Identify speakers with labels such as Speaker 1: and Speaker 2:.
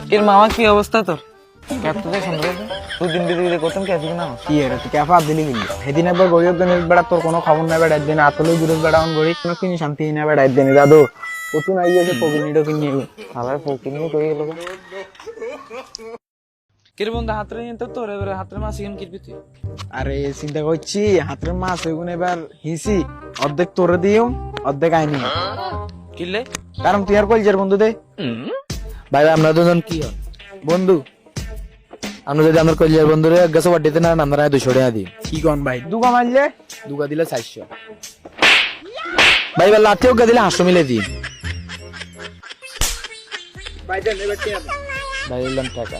Speaker 1: এর মামা কি অবস্থা তোর? ক্যাপটা সুন্দর দুদিন বিধি করতাম ক্যাফে না
Speaker 2: কি এর তুই ক্যাফা দিলি কিনি সেদিন একবার গরিব গণেশ বেড়া তোর কোনো খবর নাই বেড়া একদিন আতলে ঘুরে বেড়াউন গড়ি কোনো কিনি শান্তি না বেড়া একদিন দাদু কতু নাই গেছে পকিনিটো কিনি
Speaker 1: আবার ফকিনি কই গেল কিরে বন্ধু হাতরে নিতে তোর এবারে হাতের মাছ কেন কিনবি তুই?
Speaker 2: আরে চিন্তা করছি হাতের মাছ ওইগুলো এবার হিসি অর্ধেক তোরে দিও অর্ধেক আইনি
Speaker 1: কিনলে
Speaker 2: কারণ তুই আর কলজের বন্ধু দে
Speaker 3: ভাই আমরা দুজন কি হন
Speaker 2: বন্ধু
Speaker 3: আমরা যদি আমার কলিয়ার বন্ধুরে গেছে বাড়িতে না আমরা 200 টাকা দিই
Speaker 2: কি কন ভাই দুগা মারলে
Speaker 3: দুগা দিলে 400 ভাই এবার লাঠিও গা দিলে 800 মিলে দিই
Speaker 2: ভাই দেন এবার
Speaker 3: ভাই এলাম টাকা